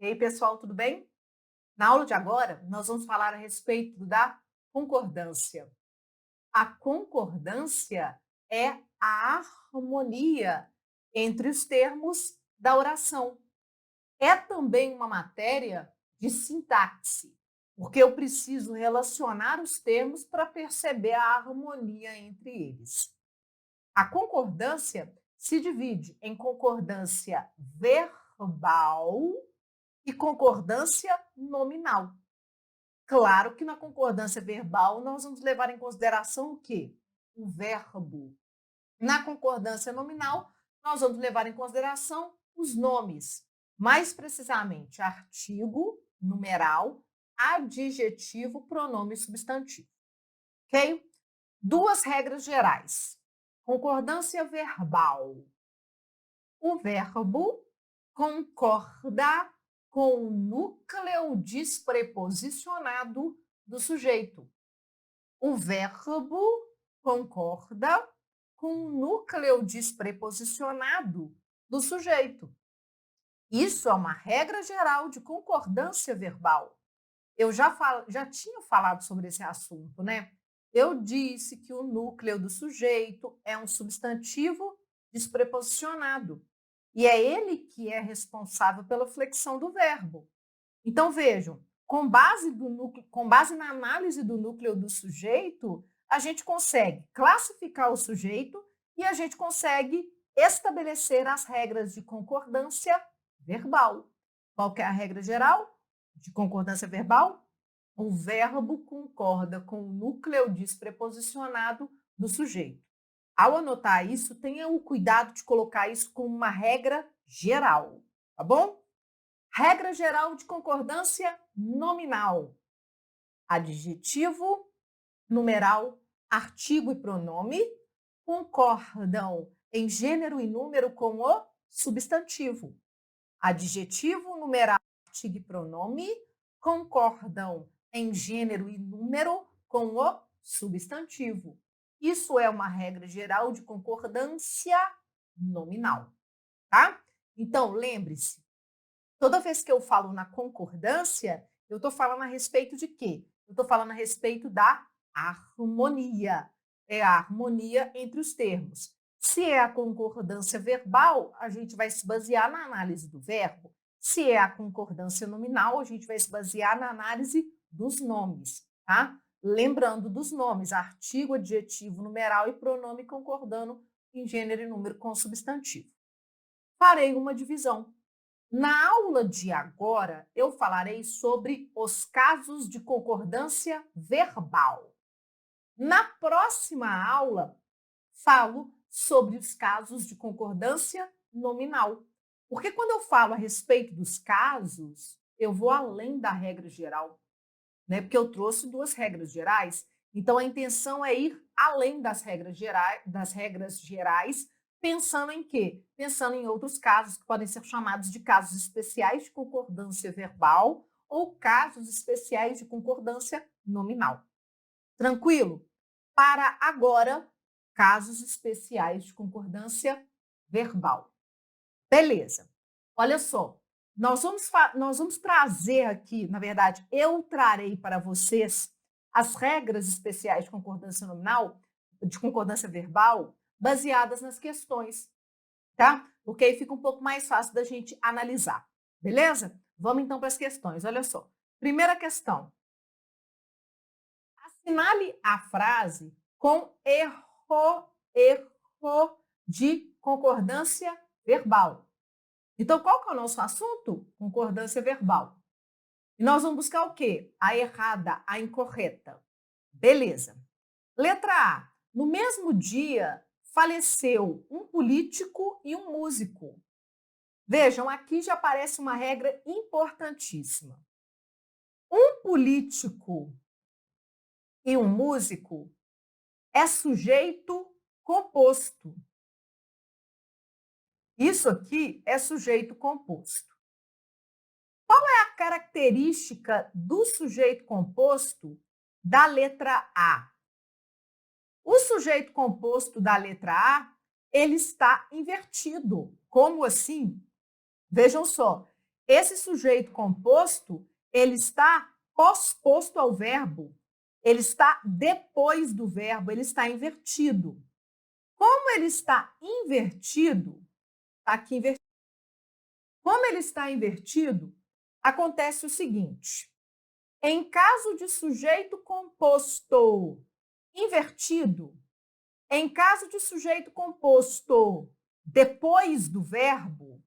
E aí, pessoal, tudo bem? Na aula de agora, nós vamos falar a respeito da concordância. A concordância é a harmonia entre os termos da oração. É também uma matéria de sintaxe, porque eu preciso relacionar os termos para perceber a harmonia entre eles. A concordância se divide em concordância verbal e concordância nominal. Claro que na concordância verbal nós vamos levar em consideração o quê? O verbo. Na concordância nominal, nós vamos levar em consideração os nomes, mais precisamente artigo, numeral, adjetivo, pronome substantivo. Ok? Duas regras gerais. Concordância verbal. O verbo concorda com o núcleo despreposicionado do sujeito. O verbo concorda com o núcleo despreposicionado do sujeito. Isso é uma regra geral de concordância verbal. Eu já tinha falado sobre esse assunto, né? Eu disse que o núcleo do sujeito é um substantivo despreposicionado. E é ele que é responsável pela flexão do verbo. Então, vejam, com base na análise do núcleo do sujeito, a gente consegue classificar o sujeito e a gente consegue estabelecer as regras de concordância verbal. Qual que é a regra geral de concordância verbal? O verbo concorda com o núcleo despreposicionado do sujeito. Ao anotar isso, tenha o cuidado de colocar isso como uma regra geral, tá bom? Regra geral de concordância nominal. Adjetivo, numeral, artigo e pronome concordam em gênero e número com o substantivo. Adjetivo, numeral, artigo e pronome concordam em gênero e número com o substantivo. Isso é uma regra geral de concordância nominal, tá? Então, lembre-se, toda vez que eu falo na concordância, eu estou falando a respeito de quê? Eu estou falando a respeito da harmonia. É a harmonia entre os termos. Se é a concordância verbal, a gente vai se basear na análise do verbo. Se é a concordância nominal, a gente vai se basear na análise dos nomes, tá? Lembrando dos nomes, artigo, adjetivo, numeral e pronome concordando em gênero e número com substantivo. Farei uma divisão. Na aula de agora, eu falarei sobre os casos de concordância verbal. Na próxima aula, falo sobre os casos de concordância nominal. Porque quando eu falo a respeito dos casos, eu vou além da regra geral, né? Porque eu trouxe duas regras gerais. Então, a intenção é ir além das regras gerais, pensando em quê? Pensando em outros casos que podem ser chamados de casos especiais de concordância verbal ou casos especiais de concordância nominal. Tranquilo? Para agora, casos especiais de concordância verbal. Beleza. Olha só, nós vamos trazer aqui, na verdade, eu trarei para vocês as regras especiais de concordância nominal, de concordância verbal, baseadas nas questões, tá? Porque aí fica um pouco mais fácil da gente analisar, beleza? Vamos então para as questões, olha só. Primeira questão. Assinale a frase com erro de concordância verbal. Então, qual que é o nosso assunto? Concordância verbal. E nós vamos buscar o quê? A errada, a incorreta. Beleza. Letra A. No mesmo dia, faleceu um político e um músico. Vejam, aqui já aparece uma regra importantíssima. Um político e um músico é sujeito composto. Isso aqui é sujeito composto. Qual é a característica do sujeito composto da letra A? O sujeito composto da letra A, ele está invertido. Como assim? Vejam só, esse sujeito composto, ele está pós-posto ao verbo, ele está depois do verbo, ele está invertido. Como ele está invertido, está aqui invertido. Como ele está invertido, acontece o seguinte: em caso de sujeito composto invertido, em caso de sujeito composto depois do verbo,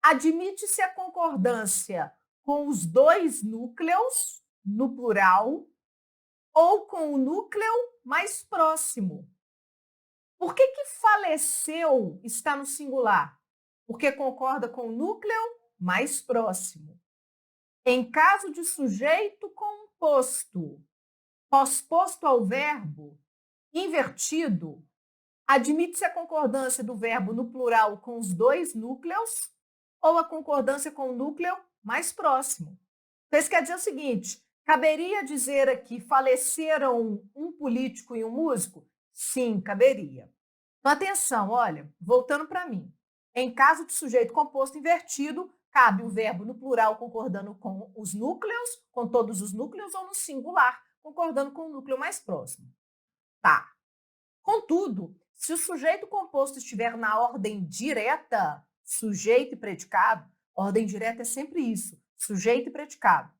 admite-se a concordância com os dois núcleos, no plural, ou com o núcleo mais próximo. Por que faleceu está no singular? Porque concorda com o núcleo mais próximo. Em caso de sujeito composto, pós-posto ao verbo, invertido, admite-se a concordância do verbo no plural com os dois núcleos ou a concordância com o núcleo mais próximo. Então, isso quer dizer o seguinte: caberia dizer aqui, faleceram um político e um músico? Sim, caberia. Então, atenção, olha, voltando para mim. Em caso de sujeito composto invertido, cabe o verbo no plural concordando com os núcleos, com todos os núcleos, ou no singular, concordando com o núcleo mais próximo. Tá. Contudo, se o sujeito composto estiver na ordem direta, sujeito e predicado, ordem direta é sempre isso, sujeito e predicado.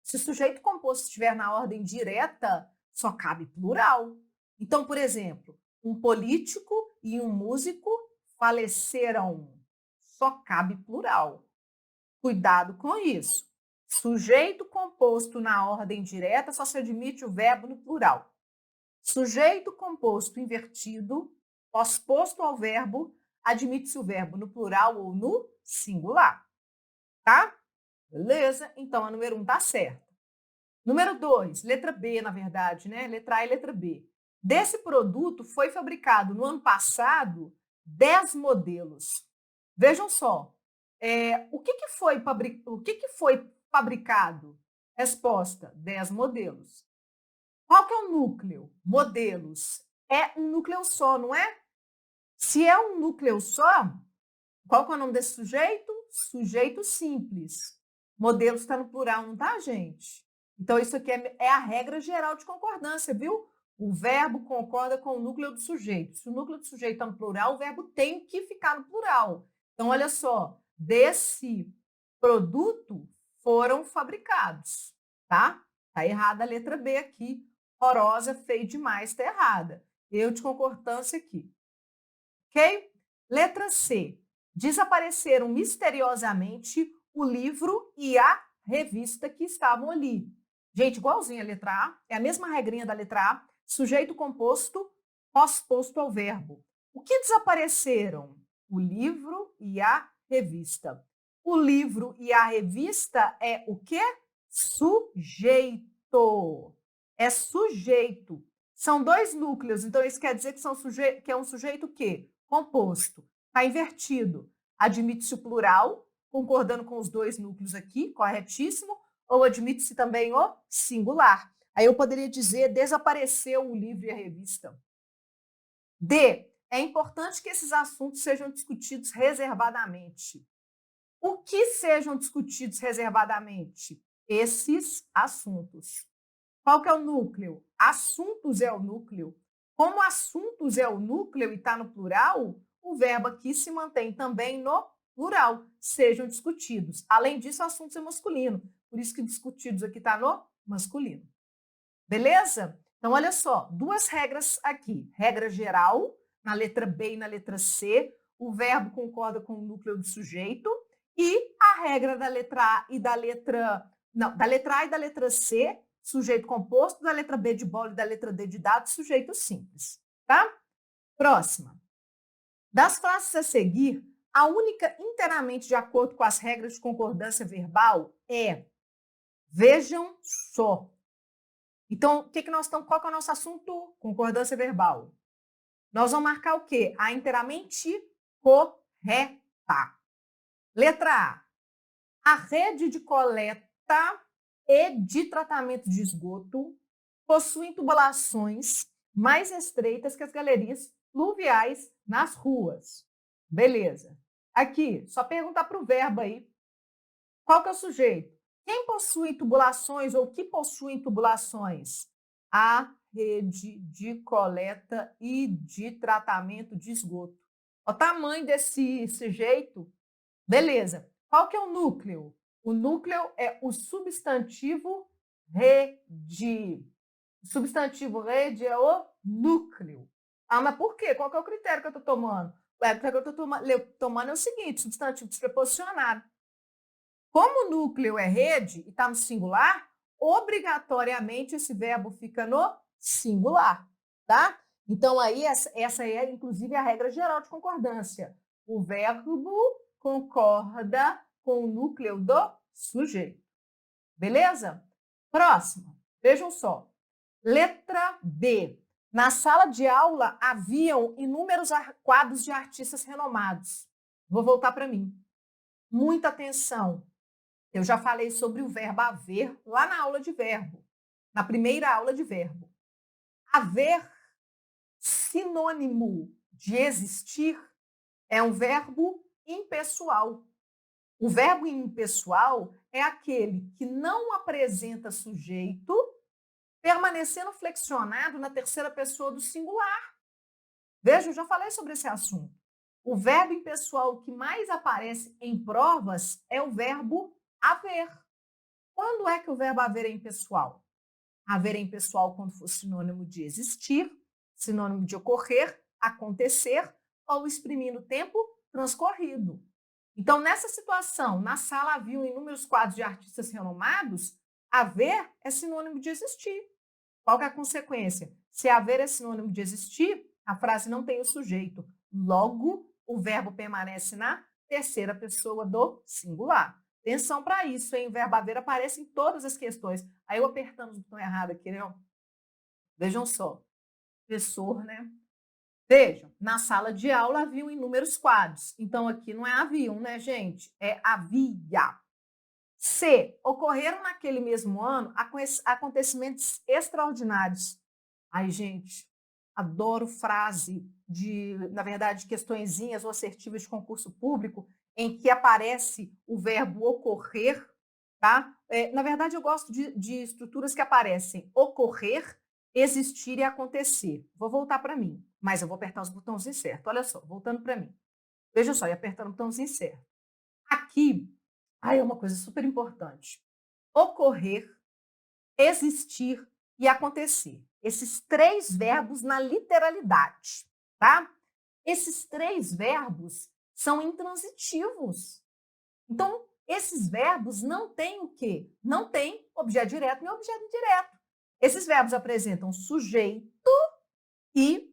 Se o sujeito composto estiver na ordem direta, só cabe plural. Então, por exemplo, um político e um músico faleceram. Só cabe plural. Cuidado com isso. Sujeito composto na ordem direta só se admite o verbo no plural. Sujeito composto invertido, pós-posto ao verbo, admite-se o verbo no plural ou no singular. Tá? Beleza? Então, a número 1 está certa. Número 2, letra B, na verdade, né? Letra A e letra B. Desse produto foi fabricado no ano passado 10 modelos. Vejam só, o que foi fabricado? Resposta, 10 modelos. Qual que é o núcleo? Modelos. É um núcleo só, não é? Se é um núcleo só, qual que é o nome desse sujeito? Sujeito simples. Modelos está no plural, não tá, gente? Então, isso aqui é a regra geral de concordância, viu? O verbo concorda com o núcleo do sujeito. Se o núcleo do sujeito está no plural, o verbo tem que ficar no plural. Então, olha só, desse produto foram fabricados, tá? Tá errada a letra B aqui. Horrorosa, feio demais, está errada. Eu de concordância aqui. Ok? Letra C. Desapareceram misteriosamente o livro e a revista que estavam ali. Gente, igualzinho a letra A, é a mesma regrinha da letra A, sujeito composto, pós-posto ao verbo. O que desapareceram? O livro e a revista. O livro e a revista é o quê? Sujeito. É sujeito. São dois núcleos, então isso quer dizer que é um sujeito o quê? Composto. Está invertido. Admite-se o plural, concordando com os dois núcleos aqui, corretíssimo, ou admite-se também o singular. Aí eu poderia dizer, desapareceu o livro e a revista. D. É importante que esses assuntos sejam discutidos reservadamente. O que sejam discutidos reservadamente? Esses assuntos. Qual que é o núcleo? Assuntos é o núcleo. Como assuntos é o núcleo e está no plural, o verbo aqui se mantém também no plural, sejam discutidos. Além disso, assuntos é masculino, por isso que discutidos aqui está no masculino. Beleza? Então, olha só, duas regras aqui. Regra geral, na letra B e na letra C, o verbo concorda com o núcleo do sujeito, e a regra da letra A e da letra... Não, da letra A e da letra C, sujeito composto, da letra B de bola e da letra D de dado, sujeito simples, tá? Próxima. Das frases a seguir, a única inteiramente de acordo com as regras de concordância verbal é: vejam só. Então, o que que nós estamos, qual que é o nosso assunto? Concordância verbal. Nós vamos marcar o quê? A inteiramente correta. Letra A. A rede de coleta e de tratamento de esgoto possuem tubulações mais estreitas que as galerias pluviais nas ruas. Beleza. Aqui, só perguntar para o verbo aí. Qual que é o sujeito? Quem possui tubulações ou que possuem tubulações? A rede de coleta e de tratamento de esgoto. O tamanho desse sujeito, beleza. Qual que é o núcleo? O núcleo é o substantivo rede. O substantivo rede é o núcleo. Ah, mas por quê? Qual que é o critério que eu estou tomando? O critério que eu estou tomando é o seguinte, substantivo despreposicionado. Como o núcleo é rede e está no singular, obrigatoriamente esse verbo fica no singular, tá? Então, aí, essa é, inclusive, a regra geral de concordância. O verbo concorda com o núcleo do sujeito. Beleza? Próximo. Vejam só. Letra B. Na sala de aula haviam inúmeros quadros de artistas renomados. Vou voltar para mim. Muita atenção. Eu já falei sobre o verbo haver lá na aula de verbo, na primeira aula de verbo. Haver, sinônimo de existir, é um verbo impessoal. O verbo impessoal é aquele que não apresenta sujeito, permanecendo flexionado na terceira pessoa do singular. Veja, eu já falei sobre esse assunto. O verbo impessoal que mais aparece em provas é o verbo haver. Quando é que o verbo haver é impessoal? Haver é impessoal quando for sinônimo de existir, sinônimo de ocorrer, acontecer ou exprimir no tempo transcorrido. Então, nessa situação, na sala haviam inúmeros quadros de artistas renomados, haver é sinônimo de existir. Qual que é a consequência? Se haver é sinônimo de existir, a frase não tem o sujeito. Logo, o verbo permanece na terceira pessoa do singular. Atenção para isso, hein? O verbo haver aparece em todas as questões. Aí eu apertando o botão errado aqui, né? Vejam só. Professor, né? Vejam, na sala de aula haviam inúmeros quadros. Então, aqui não é haviam, né, gente? É havia. C. Ocorreram naquele mesmo ano acontecimentos extraordinários. Ai, gente, adoro frase de, na verdade, questõezinhas ou assertivas de concurso público em que aparece o verbo ocorrer, tá? Na verdade, eu gosto de estruturas que aparecem ocorrer, existir e acontecer. Vou voltar para mim, mas eu vou apertar os botãozinhos certos. Olha só, voltando para mim. Veja só, e apertando o botãozinho certo. Aqui, é uma coisa super importante. Ocorrer, existir e acontecer. Esses três verbos na literalidade, tá? Esses três verbos são intransitivos. Então, esses verbos não têm o quê? Não tem objeto direto nem objeto indireto. Esses verbos apresentam sujeito e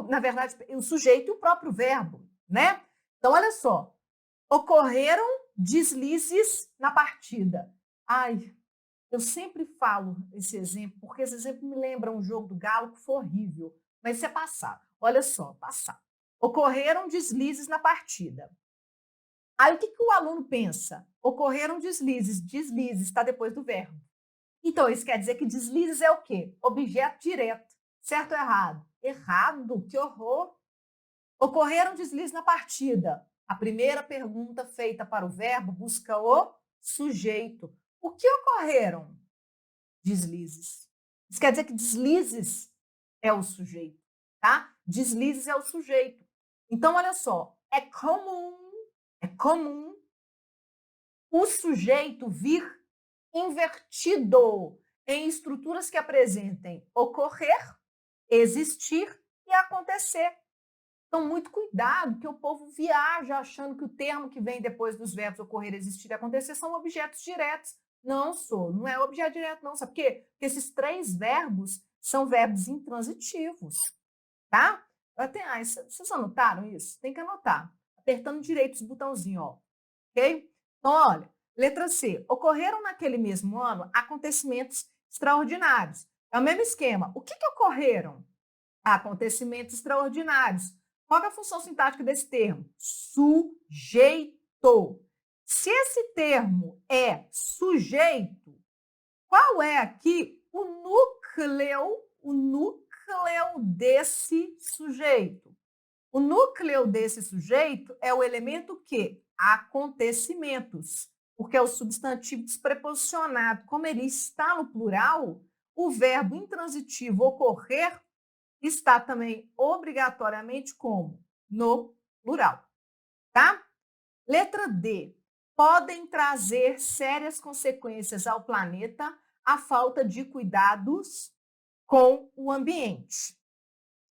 na verdade, o sujeito e o próprio verbo, né? Então, olha só. Ocorreram deslizes na partida. Ai, eu sempre falo esse exemplo, porque esse exemplo me lembra um jogo do Galo que foi horrível. Mas isso é passado. Olha só, passado. Ocorreram deslizes na partida. Aí o que o aluno pensa? Ocorreram deslizes. Deslizes está depois do verbo. Então, isso quer dizer que deslizes é o quê? Objeto direto. Certo ou errado? Errado, que horror. Ocorreram deslizes na partida. A primeira pergunta feita para o verbo busca o sujeito. O que ocorreram? Deslizes. Isso quer dizer que deslizes é o sujeito, tá? Deslizes é o sujeito. Então, olha só, é comum o sujeito vir invertido em estruturas que apresentem ocorrer, existir e acontecer. Então, muito cuidado, que o povo viaja achando que o termo que vem depois dos verbos ocorrer, existir e acontecer são objetos diretos. Não é objeto direto, não. Sabe por quê? Porque esses três verbos são verbos intransitivos, tá? Vocês anotaram isso? Tem que anotar. Apertando direito os botãozinhos, ó. Ok? Então, olha, letra C. Ocorreram naquele mesmo ano acontecimentos extraordinários. É o mesmo esquema. O que ocorreram? Acontecimentos extraordinários. Qual é a função sintática desse termo? Sujeito. Se esse termo é sujeito, qual é aqui o núcleo desse sujeito? O núcleo desse sujeito é o elemento que? Acontecimentos. porque é o substantivo despreposicionado. Como ele está no plural, o verbo intransitivo ocorrer está também obrigatoriamente como? No plural, tá? Letra D. Podem trazer sérias consequências ao planeta a falta de cuidados com o ambiente.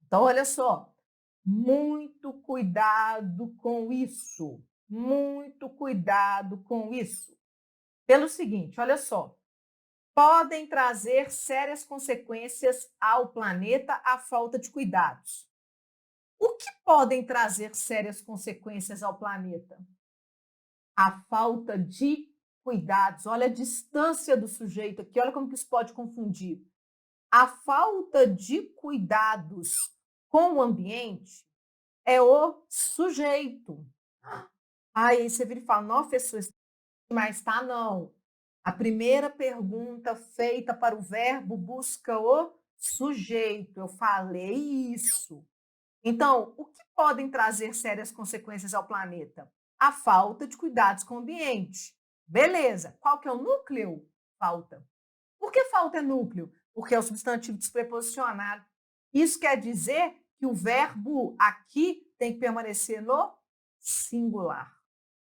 Então, olha só, muito cuidado com isso. Muito cuidado com isso. Pelo seguinte, olha só, podem trazer sérias consequências ao planeta a falta de cuidados. O que podem trazer sérias consequências ao planeta? A falta de cuidados. Olha a distância do sujeito aqui, olha como que isso pode confundir. A falta de cuidados com o ambiente é o sujeito. Aí você vira e fala, não, professor, mas tá não. A primeira pergunta feita para o verbo busca o sujeito. Eu falei isso. Então, o que podem trazer sérias consequências ao planeta? A falta de cuidados com o ambiente. Beleza. Qual que é o núcleo? Falta. Por que falta é núcleo? Porque é o substantivo despreposicionado. Isso quer dizer que o verbo aqui tem que permanecer no singular.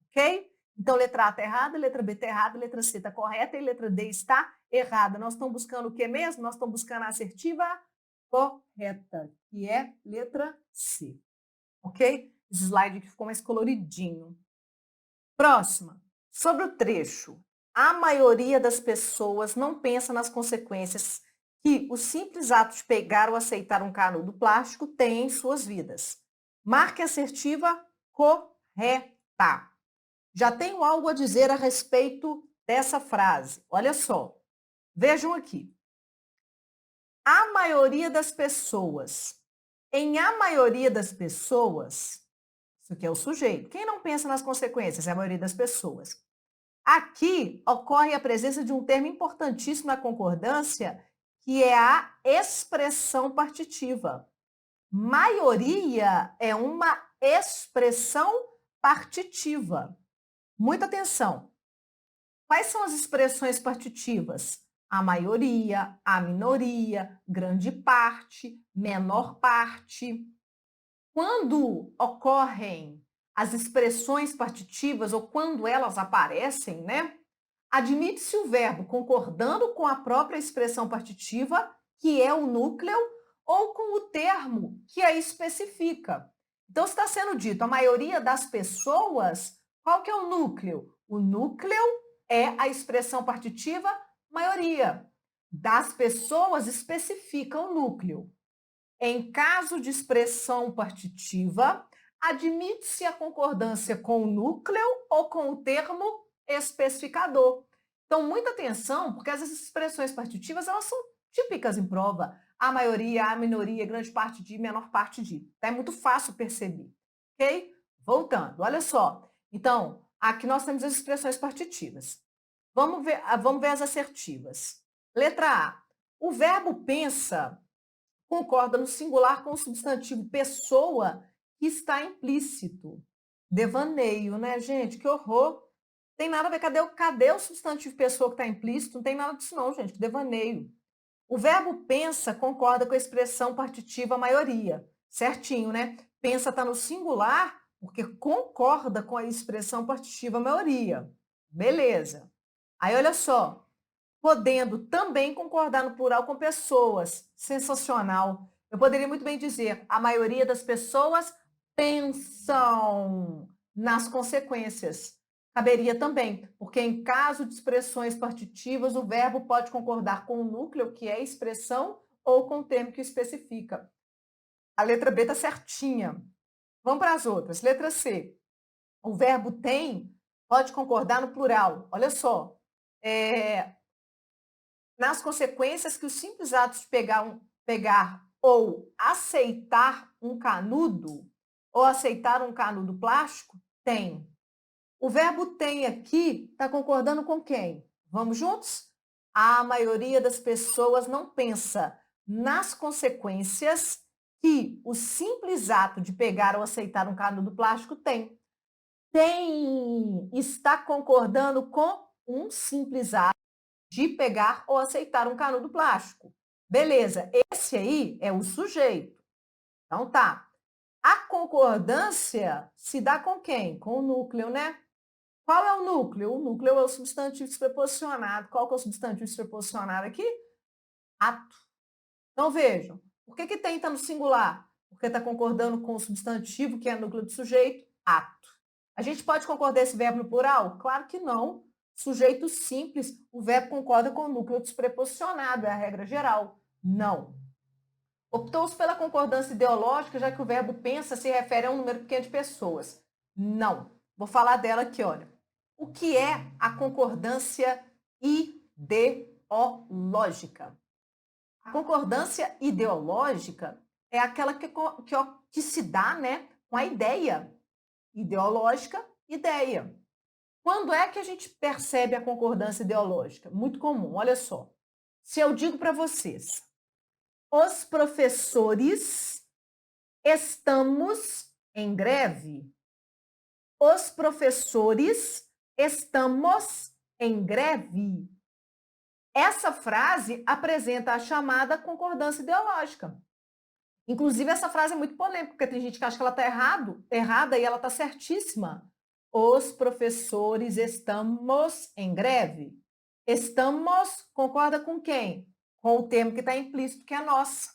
Ok? Então, letra A está errada, letra B está errada, letra C está correta e letra D está errada. Nós estamos buscando o que mesmo? Nós estamos buscando a assertiva correta, que é letra C. Ok? Esse slide aqui ficou mais coloridinho. Próxima. Sobre o trecho. A maioria das pessoas não pensa nas consequências que o simples ato de pegar ou aceitar um canudo plástico tem em suas vidas. Marque a assertiva correta. Já tenho algo a dizer a respeito dessa frase. Olha só. Vejam aqui. A maioria das pessoas. Em a maioria das pessoas, isso aqui é o sujeito. Quem não pensa nas consequências? É a maioria das pessoas. Aqui ocorre a presença de um termo importantíssimo na concordância, que é a expressão partitiva. Maioria é uma expressão partitiva. Muita atenção. Quais são as expressões partitivas? A maioria, a minoria, grande parte, menor parte. Quando ocorrem as expressões partitivas ou quando elas aparecem, né? Admite-se o verbo concordando com a própria expressão partitiva, que é o núcleo, ou com o termo que a especifica. Então, está sendo dito, a maioria das pessoas, qual que é o núcleo? O núcleo é a expressão partitiva maioria. Das pessoas especifica o núcleo. Em caso de expressão partitiva, admite-se a concordância com o núcleo ou com o termo especificador. Então, muita atenção, porque essas expressões partitivas elas são típicas em prova. A maioria, a minoria, grande parte de, menor parte de. É muito fácil perceber. Ok? Voltando, olha só. Então, aqui nós temos as expressões partitivas. Vamos ver as assertivas. Letra A. O verbo pensa concorda no singular com o substantivo pessoa que está implícito. Devaneio, né, gente? Que horror. Tem nada a ver. Cadê o substantivo pessoa que está implícito? Não tem nada disso não, gente. Que devaneio. O verbo pensa concorda com a expressão partitiva maioria. Certinho, né? Pensa está no singular porque concorda com a expressão partitiva maioria. Beleza. Aí, olha só podendo também concordar no plural com pessoas. Sensacional. Eu poderia muito bem dizer, a maioria das pessoas pensam nas consequências. Caberia também, porque em caso de expressões partitivas, o verbo pode concordar com o núcleo, que é a expressão, ou com o termo que o especifica. A letra B está certinha. Vamos para as outras. Letra C. O verbo tem pode concordar no plural. Olha só. Nas consequências que o simples ato de pegar ou aceitar um canudo, ou aceitar um canudo plástico, tem. O verbo tem aqui está concordando com quem? Vamos juntos? A maioria das pessoas não pensa nas consequências que o simples ato de pegar ou aceitar um canudo plástico tem. está concordando com um simples ato de pegar ou aceitar um canudo plástico. Beleza, esse aí é o sujeito. Então tá. A concordância se dá com quem? Com o núcleo, né? Qual é o núcleo? O núcleo é o substantivo despreposicionado. Qual que é o substantivo despreposicionado aqui? Ato. Então vejam, por que tem tá no singular? Porque está concordando com o substantivo, que é núcleo do sujeito, ato. A gente pode concordar esse verbo no plural? Claro que não. Sujeito simples, o verbo concorda com o núcleo despreposicionado, é a regra geral. Não. Optou-se pela concordância ideológica, já que o verbo pensa se refere a um número pequeno de pessoas. Não. Vou falar dela aqui, olha. O que é a concordância ideológica? A concordância ideológica é aquela que se dá, né, com a ideia. Ideológica, ideia. Quando é que a gente percebe a concordância ideológica? Muito comum, olha só. Se eu digo para vocês, os professores estamos em greve. Os professores estamos em greve. Essa frase apresenta a chamada concordância ideológica. Inclusive, essa frase é muito polêmica, porque tem gente que acha que ela está errada e ela está certíssima. Os professores estamos em greve. Estamos concorda com quem? Com o termo que está implícito, que é nós.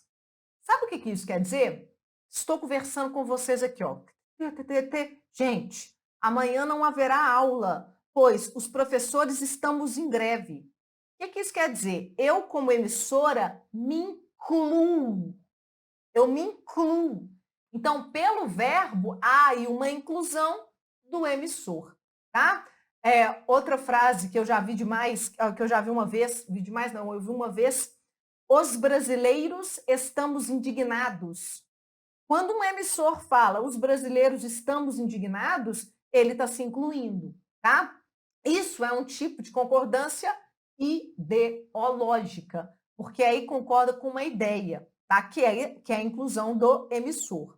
Sabe o que isso quer dizer? Estou conversando com vocês aqui, ó. Gente, amanhã não haverá aula, pois os professores estamos em greve. O que isso quer dizer? Eu, como emissora, me incluo. Eu me incluo. Então, pelo verbo, há aí uma inclusão do emissor, tá? Outra frase que eu já vi demais, que eu já vi uma vez, eu vi uma vez, os brasileiros estamos indignados. Quando um emissor fala, os brasileiros estamos indignados, ele está se incluindo, tá? Isso é um tipo de concordância ideológica, porque aí concorda com uma ideia, tá? Que é a inclusão do emissor.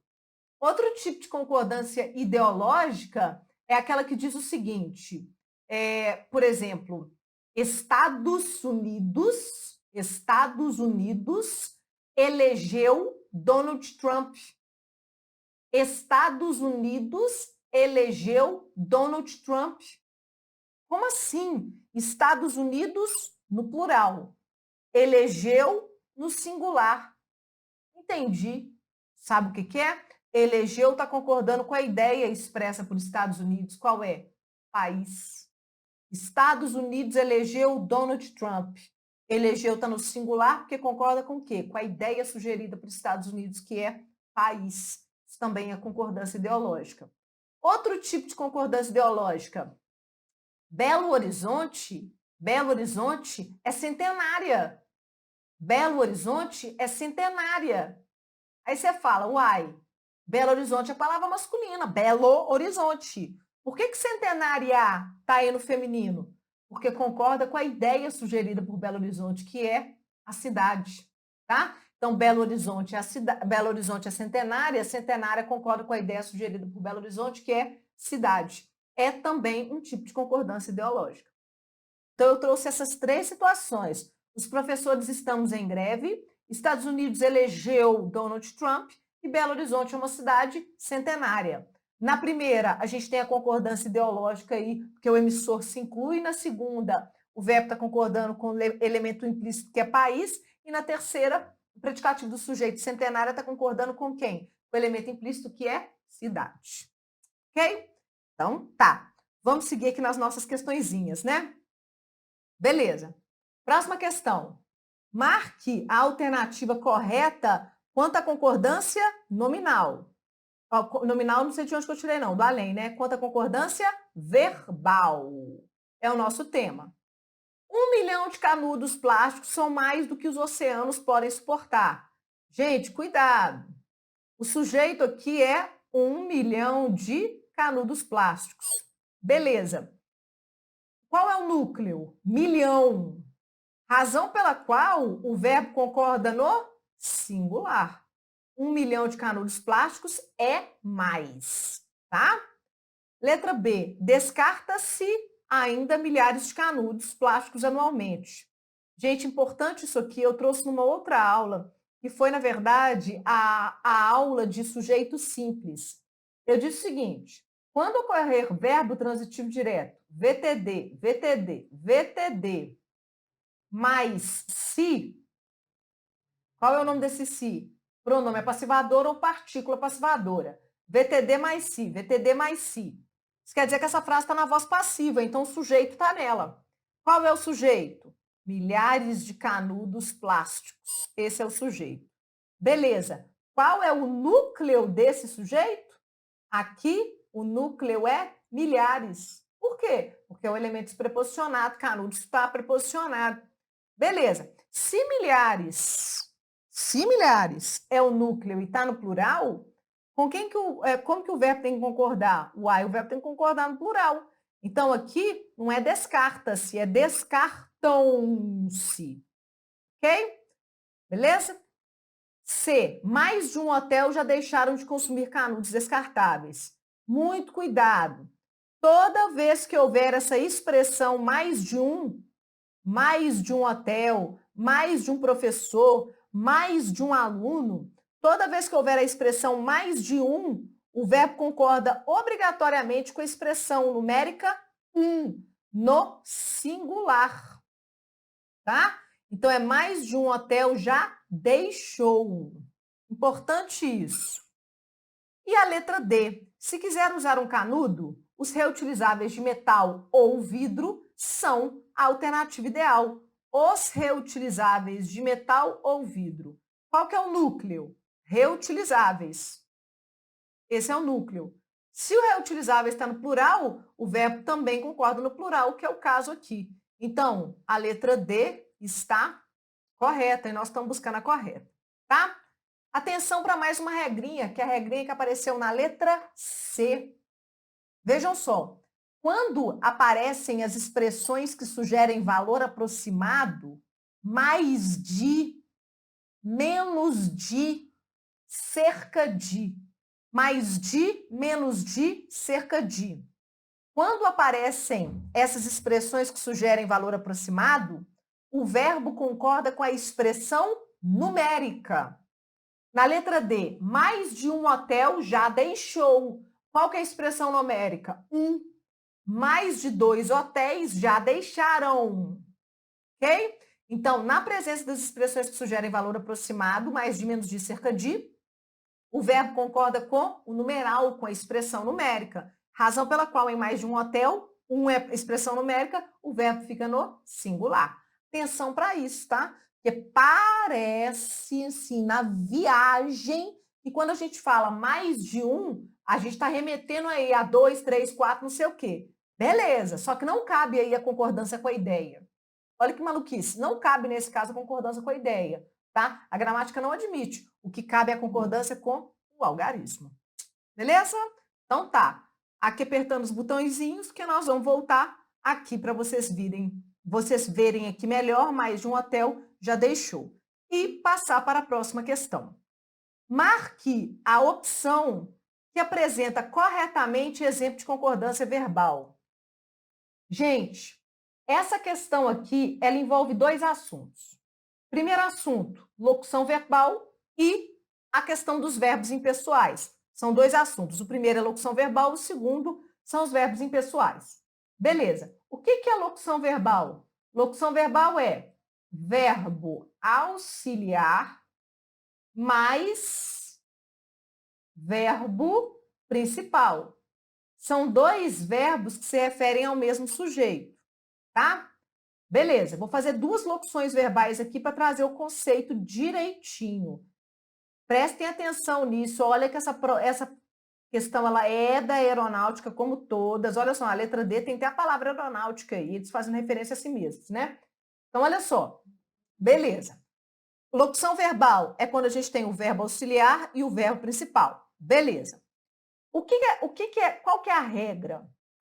Outro tipo de concordância ideológica é aquela que diz o seguinte, por exemplo, Estados Unidos elegeu Donald Trump. Estados Unidos elegeu Donald Trump. Como assim? Estados Unidos no plural, elegeu no singular. Entendi. Sabe o que é? Elegeu está concordando com a ideia expressa por Estados Unidos. Qual é? País. Estados Unidos elegeu Donald Trump. Elegeu está no singular porque concorda com o quê? Com a ideia sugerida por Estados Unidos, que é país. Isso também é concordância ideológica. Outro tipo de concordância ideológica. Belo Horizonte é centenária. Belo Horizonte é centenária. Aí você fala, uai, Belo Horizonte é palavra masculina, Belo Horizonte. Por que centenária está aí no feminino? Porque concorda com a ideia sugerida por Belo Horizonte, que é a cidade, tá? Então, Belo Horizonte é centenária, centenária concorda com a ideia sugerida por Belo Horizonte, que é cidade. É também um tipo de concordância ideológica. Então, eu trouxe essas três situações. Os professores estamos em greve, Estados Unidos elegeu Donald Trump e Belo Horizonte é uma cidade centenária. Na primeira, a gente tem a concordância ideológica aí, porque o emissor se inclui. Na segunda, o verbo está concordando com o elemento implícito, que é país. E na terceira, o predicativo do sujeito centenária está concordando com quem? Com o elemento implícito, que é cidade. Ok? Então, tá. Vamos seguir aqui nas nossas questõezinhas, né? Beleza. Próxima questão. Marque a alternativa correta quanto à concordância nominal. Nominal, não sei de onde que eu tirei, não, do além, né? Quanto à concordância verbal. É o nosso tema. 1 milhão de canudos plásticos são mais do que os oceanos podem suportar. Gente, cuidado. O sujeito aqui é 1 milhão de canudos plásticos. Beleza. Qual é o núcleo? Milhão. Razão pela qual o verbo concorda no singular. 1 milhão de canudos plásticos é mais, tá? Letra B, descarta-se ainda milhares de canudos plásticos anualmente. Gente, importante isso aqui, eu trouxe numa outra aula, que foi, na verdade, a aula de sujeito simples. Eu disse o seguinte, quando ocorrer verbo transitivo direto, VTD, VTD, VTD, mais se, qual é o nome desse se? Pronome passivador ou partícula passivadora. VTD mais se, VTD mais se. Isso quer dizer que essa frase está na voz passiva, então o sujeito está nela. Qual é o sujeito? Milhares de canudos plásticos. Esse é o sujeito. Beleza. Qual é o núcleo desse sujeito? Aqui, o núcleo é milhares. Por quê? Porque é o elemento preposicionado, canudos está preposicionado. Beleza. Se milhares é o núcleo e está no plural, como que o verbo tem que concordar? O verbo tem que concordar no plural. Então, aqui não é descarta-se, é descartam-se. Ok? Beleza? C. Mais de um hotel já deixaram de consumir canudos descartáveis. Muito cuidado. Toda vez que houver essa expressão mais de um hotel, mais de um professor, mais de um aluno, toda vez que houver a expressão mais de um, o verbo concorda obrigatoriamente com a expressão numérica um, no singular. Tá? Então, é mais de um hotel já deixou. Importante isso. E a letra D. Se quiser usar um canudo, os reutilizáveis de metal ou vidro são a alternativa ideal. Os reutilizáveis de metal ou vidro. Qual que é o núcleo? Reutilizáveis. Esse é o núcleo. Se o reutilizável está no plural, o verbo também concorda no plural, que é o caso aqui. Então, a letra D está correta e nós estamos buscando a correta, tá? Atenção para mais uma regrinha, que é a regrinha que apareceu na letra C. Vejam só, quando aparecem as expressões que sugerem valor aproximado, mais de, menos de, cerca de, mais de, menos de, cerca de. Quando aparecem essas expressões que sugerem valor aproximado, o verbo concorda com a expressão numérica. Na letra D, mais de um hotel já deixou. Qual que é a expressão numérica? Um. Mais de 2 hotéis já deixaram. Ok? Então, na presença das expressões que sugerem valor aproximado, mais de, menos de, cerca de, o verbo concorda com o numeral, com a expressão numérica. Razão pela qual em mais de um hotel, um é expressão numérica, o verbo fica no singular. Atenção para isso, tá? Porque parece, assim, na viagem, que quando a gente fala mais de um, a gente está remetendo aí a 2, 3, 4, não sei o quê. Beleza, só que não cabe aí a concordância com a ideia. Olha que maluquice, não cabe nesse caso a concordância com a ideia, tá? A gramática não admite. O que cabe é a concordância com o algarismo. Beleza? Então tá. Aqui apertando os botõezinhos que nós vamos voltar aqui para vocês verem aqui melhor, mais de um hotel já deixou. E passar para a próxima questão. Marque a opção que apresenta corretamente exemplo de concordância verbal. Gente, essa questão aqui, ela envolve dois assuntos. Primeiro assunto, locução verbal e a questão dos verbos impessoais. São dois assuntos. O primeiro é locução verbal, o segundo são os verbos impessoais. Beleza. O que é locução verbal? Locução verbal é verbo auxiliar mais verbo principal. São dois verbos que se referem ao mesmo sujeito, tá? Beleza, vou fazer duas locuções verbais aqui para trazer o conceito direitinho. Prestem atenção nisso, olha que essa questão ela é da aeronáutica como todas. Olha só, a letra D tem até a palavra aeronáutica aí, eles fazem referência a si mesmos, né? Então, olha só, beleza. Locução verbal é quando a gente tem o verbo auxiliar e o verbo principal. Beleza. Qual que é a regra?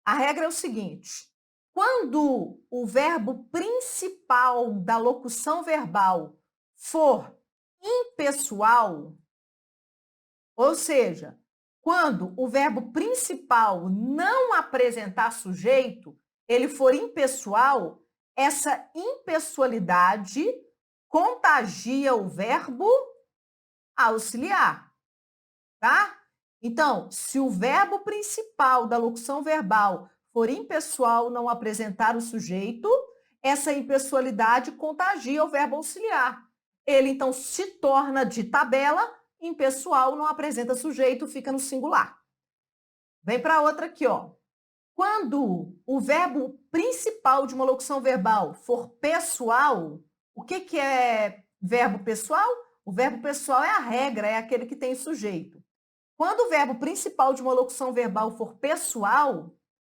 A regra é o seguinte, quando o verbo principal da locução verbal for impessoal, ou seja, Quando o verbo principal não apresentar sujeito, ele for impessoal, essa impessoalidade contagia o verbo auxiliar, tá? Então, se o verbo principal da locução verbal for impessoal, não apresentar o sujeito, essa impessoalidade contagia o verbo auxiliar. Ele, então, se torna de tabela, impessoal, não apresenta sujeito, fica no singular. Vem para outra aqui, ó. Quando o verbo principal de uma locução verbal for pessoal, o que é verbo pessoal? O verbo pessoal é a regra, é aquele que tem sujeito. Quando o verbo principal de uma locução verbal for pessoal,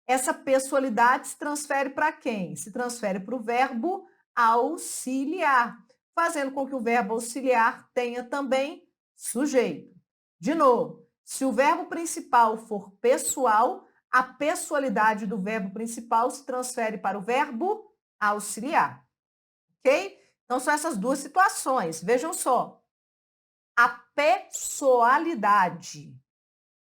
essa pessoalidade se transfere para quem? Se transfere para o verbo auxiliar, fazendo com que o verbo auxiliar tenha também sujeito. De novo, se o verbo principal for pessoal, a pessoalidade do verbo principal se transfere para o verbo auxiliar. Ok? Então, são essas duas situações. Vejam só. A pessoalidade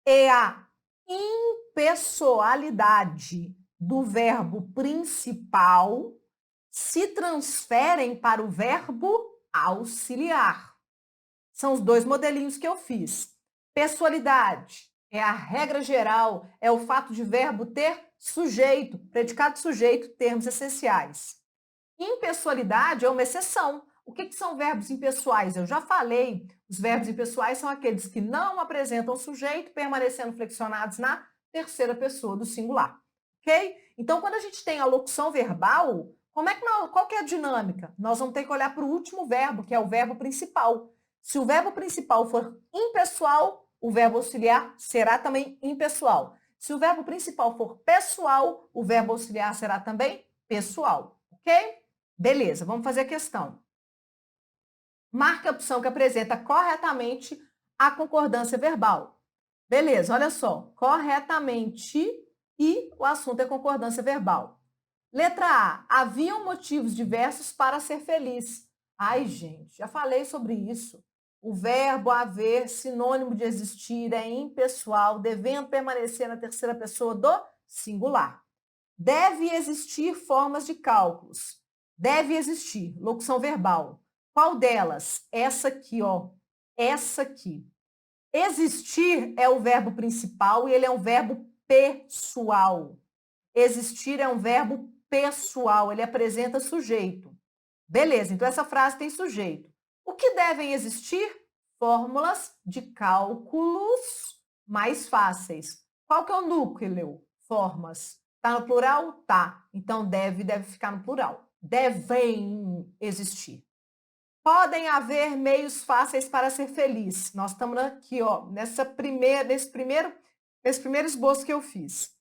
e a impessoalidade do verbo principal se transferem para o verbo auxiliar. São os dois modelinhos que eu fiz. Pessoalidade é a regra geral, é o fato de verbo ter sujeito, predicado sujeito, termos essenciais. Impessoalidade é uma exceção. O que são verbos impessoais? Eu já falei, os verbos impessoais são aqueles que não apresentam sujeito, permanecendo flexionados na terceira pessoa do singular. Ok? Então, quando a gente tem a locução verbal, qual que é a dinâmica? Nós vamos ter que olhar para o último verbo, que é o verbo principal. Se o verbo principal for impessoal, o verbo auxiliar será também impessoal. Se o verbo principal for pessoal, o verbo auxiliar será também pessoal. Ok? Beleza, vamos fazer a questão. Marque a opção que apresenta corretamente a concordância verbal. Beleza, olha só. Corretamente e o assunto é concordância verbal. Letra A. Haviam motivos diversos para ser feliz. Ai, gente, já falei sobre isso. O verbo haver, sinônimo de existir, é impessoal, devendo permanecer na terceira pessoa do singular. Deve existir formas de cálculos. Deve existir. Locução verbal. Qual delas? Essa aqui, ó. Essa aqui. Existir é o verbo principal e ele é um verbo pessoal. Existir é um verbo pessoal, ele apresenta sujeito. Beleza, então essa frase tem sujeito. O que devem existir? Fórmulas de cálculos mais fáceis. Qual que é o núcleo? Formas. Está no plural? Tá. Então deve ficar no plural. Devem existir. Podem haver meios fáceis para ser feliz. Nós estamos aqui, ó, nesse primeiro esboço que eu fiz.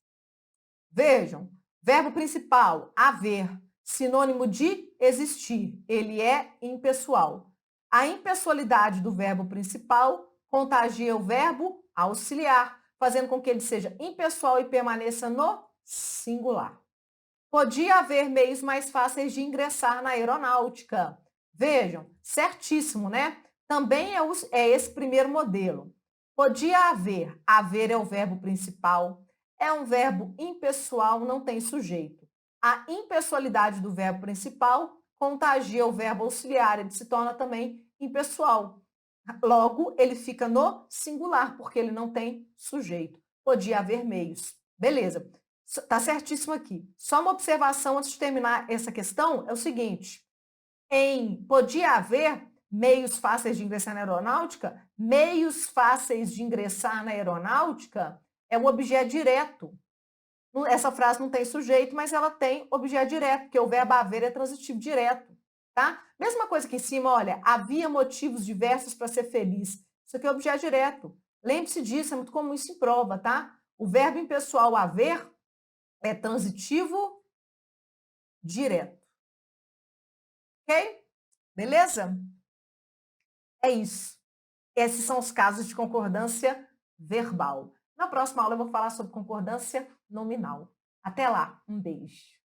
Vejam, verbo principal, haver, sinônimo de existir. Ele é impessoal. A impessoalidade do verbo principal contagia o verbo auxiliar, fazendo com que ele seja impessoal e permaneça no singular. Podia haver meios mais fáceis de ingressar na aeronáutica. Vejam, certíssimo, né? Também é esse primeiro modelo. Podia haver. Haver é o verbo principal. É um verbo impessoal, não tem sujeito. A impessoalidade do verbo principal contagia o verbo auxiliar, ele se torna também impessoal. Logo, ele fica no singular, porque ele não tem sujeito. Podia haver meios. Beleza. Está certíssimo aqui. Só uma observação antes de terminar essa questão é o seguinte. Podia haver meios fáceis de ingressar na aeronáutica? Meios fáceis de ingressar na aeronáutica é o objeto direto. Essa frase não tem sujeito, mas ela tem objeto direto, porque o verbo haver é transitivo direto. Tá? Mesma coisa aqui em cima, olha, havia motivos diversos para ser feliz. Isso aqui é objeto direto. Lembre-se disso, é muito comum isso em prova, tá? O verbo impessoal haver é transitivo direto. Ok? Beleza? É isso. Esses são os casos de concordância verbal. Na próxima aula eu vou falar sobre concordância nominal. Até lá, um beijo.